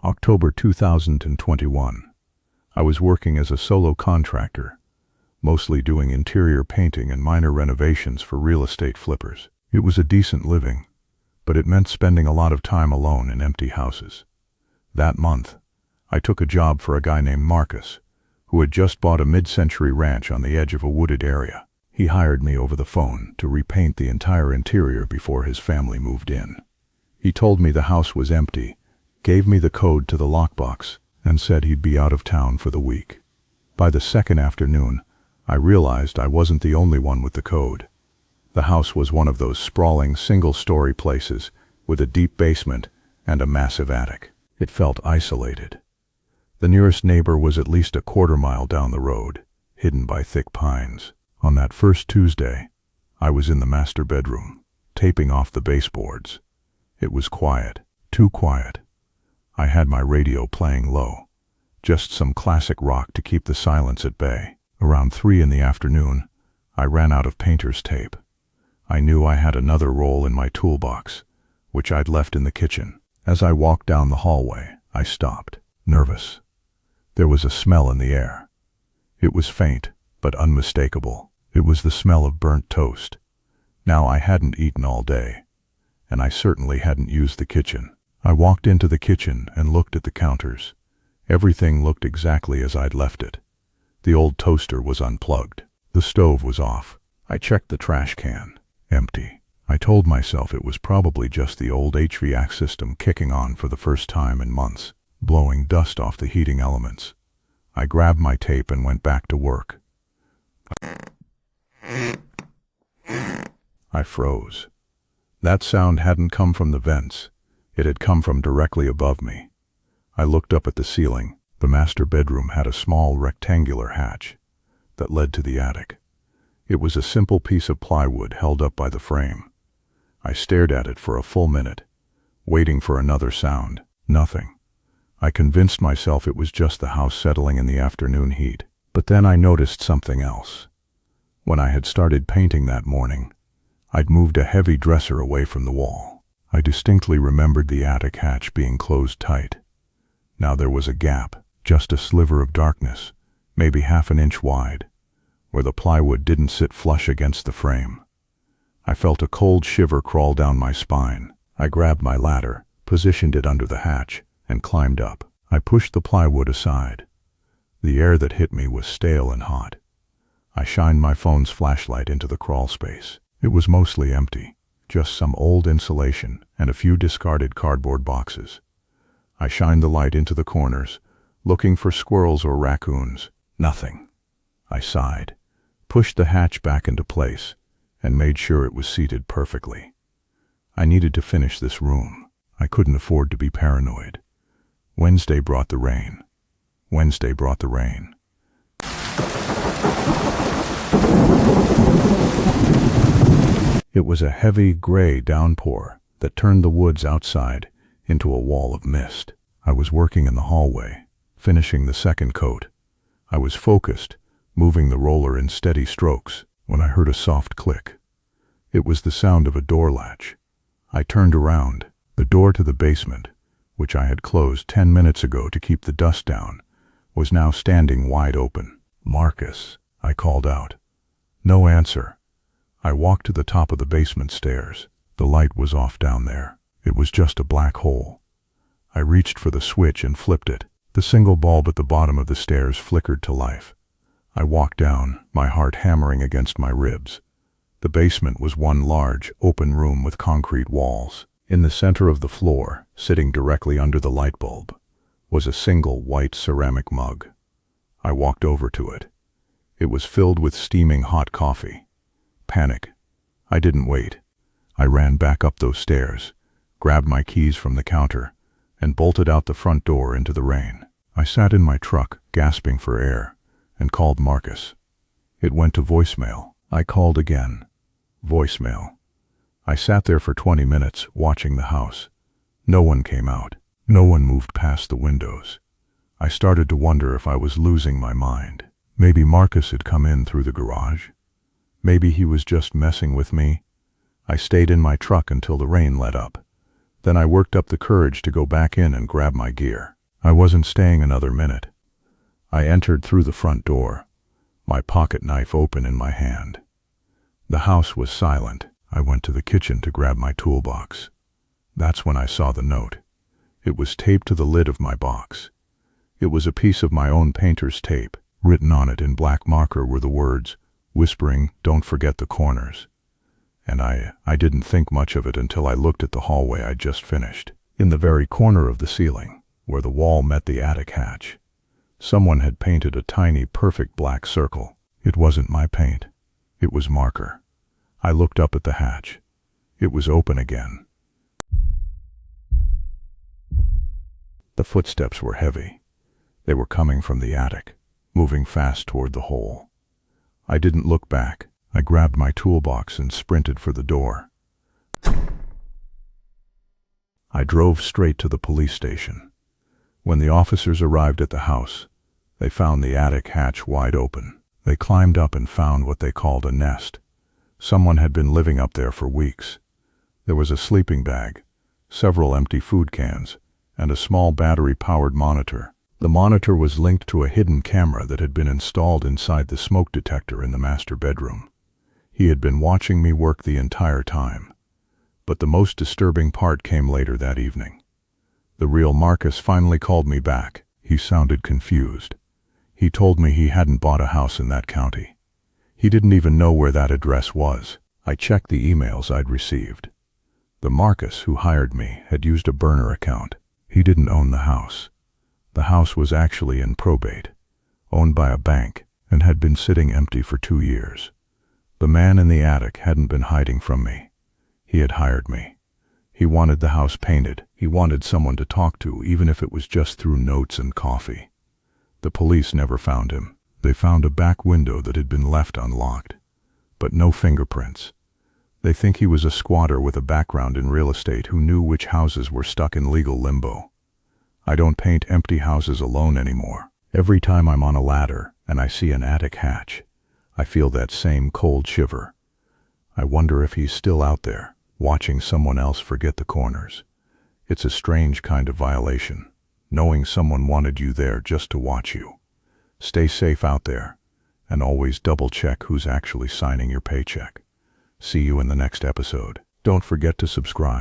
October 2021. I was working as a solo contractor, mostly doing interior painting and minor renovations for real estate flippers. It was a decent living, but it meant spending a lot of time alone in empty houses. That month, I took a job for a guy named Marcus, who had just bought a mid-century ranch on the edge of a wooded area. He hired me over the phone to repaint the entire interior before his family moved in. He told me the house was empty, gave me the code to the lockbox, and said he'd be out of town for the week. By the second afternoon, I realized I wasn't the only one with the code. The house was one of those sprawling single-story places with a deep basement and a massive attic. It felt isolated. The nearest neighbor was at least a quarter-mile down the road, hidden by thick pines. On that first Tuesday, I was in the master bedroom, taping off the baseboards. It was quiet, too quiet. I had my radio playing low, just some classic rock to keep the silence at bay. Around 3 in the afternoon, I ran out of painter's tape. I knew I had another roll in my toolbox, which I'd left in the kitchen. As I walked down the hallway, I stopped, nervous. There was a smell in the air. It was faint, but unmistakable. It was the smell of burnt toast. Now I hadn't eaten all day, and I certainly hadn't used the kitchen. I walked into the kitchen and looked at the counters. Everything looked exactly as I'd left it. The old toaster was unplugged. The stove was off. I checked the trash can. Empty. I told myself it was probably just the old HVAC system kicking on for the first time in months, blowing dust off the heating elements. I grabbed my tape and went back to work. I froze. That sound hadn't come from the vents. It had come from directly above me. I looked up at the ceiling. The master bedroom had a small rectangular hatch that led to the attic. It was a simple piece of plywood held up by the frame. I stared at it for a full minute, waiting for another sound. Nothing. I convinced myself it was just the house settling in the afternoon heat. But then I noticed something else. When I had started painting that morning, I'd moved a heavy dresser away from the wall. I distinctly remembered the attic hatch being closed tight. Now there was a gap, just a sliver of darkness, maybe half an inch wide, where the plywood didn't sit flush against the frame. I felt a cold shiver crawl down my spine. I grabbed my ladder, positioned it under the hatch, and climbed up. I pushed the plywood aside. The air that hit me was stale and hot. I shined my phone's flashlight into the crawl space. It was mostly empty, just some old insulation and a few discarded cardboard boxes. I shined the light into the corners, looking for squirrels or raccoons. Nothing. I sighed, pushed the hatch back into place, and made sure it was seated perfectly. I needed to finish this room. I couldn't afford to be paranoid. Wednesday brought the rain. Wednesday brought the rain. It was a heavy, gray downpour that turned the woods outside into a wall of mist. I was working in the hallway, finishing the second coat. I was focused, moving the roller in steady strokes, when I heard a soft click. It was the sound of a door latch. I turned around. The door to the basement, which I had closed 10 minutes ago to keep the dust down, was now standing wide open. "Marcus," I called out. No answer. I walked to the top of the basement stairs. The light was off down there. It was just a black hole. I reached for the switch and flipped it. The single bulb at the bottom of the stairs flickered to life. I walked down, my heart hammering against my ribs. The basement was one large, open room with concrete walls. In the center of the floor, sitting directly under the light bulb, was a single white ceramic mug. I walked over to it. It was filled with steaming hot coffee. Panic. I didn't wait. I ran back up those stairs, grabbed my keys from the counter, and bolted out the front door into the rain. I sat in my truck, gasping for air, and called Marcus. It went to voicemail. I called again. Voicemail. I sat there for 20 minutes, watching the house. No one came out. No one moved past the windows. I started to wonder if I was losing my mind. Maybe Marcus had come in through the garage. Maybe he was just messing with me. I stayed in my truck until the rain let up. Then I worked up the courage to go back in and grab my gear. I wasn't staying another minute. I entered through the front door, my pocket knife open in my hand. The house was silent. I went to the kitchen to grab my toolbox. That's when I saw the note. It was taped to the lid of my box. It was a piece of my own painter's tape. Written on it in black marker were the words, whispering, "Don't forget the corners." And I didn't think much of it until I looked at the hallway I'd just finished. In the very corner of the ceiling, where the wall met the attic hatch, someone had painted a tiny, perfect black circle. It wasn't my paint. It was marker. I looked up at the hatch. It was open again. The footsteps were heavy. They were coming from the attic, moving fast toward the hole. I didn't look back. I grabbed my toolbox and sprinted for the door. I drove straight to the police station. When the officers arrived at the house, they found the attic hatch wide open. They climbed up and found what they called a nest. Someone had been living up there for weeks. There was a sleeping bag, several empty food cans, and a small battery-powered monitor. The monitor was linked to a hidden camera that had been installed inside the smoke detector in the master bedroom. He had been watching me work the entire time. But the most disturbing part came later that evening. The real Marcus finally called me back. He sounded confused. He told me he hadn't bought a house in that county. He didn't even know where that address was. I checked the emails I'd received. The Marcus who hired me had used a burner account. He didn't own the house. The house was actually in probate, owned by a bank, and had been sitting empty for 2 years. The man in the attic hadn't been hiding from me. He had hired me. He wanted the house painted. He wanted someone to talk to, even if it was just through notes and coffee. The police never found him. They found a back window that had been left unlocked, but no fingerprints. They think he was a squatter with a background in real estate who knew which houses were stuck in legal limbo. I don't paint empty houses alone anymore. Every time I'm on a ladder and I see an attic hatch, I feel that same cold shiver. I wonder if he's still out there, watching someone else forget the corners. It's a strange kind of violation, knowing someone wanted you there just to watch you. Stay safe out there, and always double-check who's actually signing your paycheck. See you in the next episode. Don't forget to subscribe.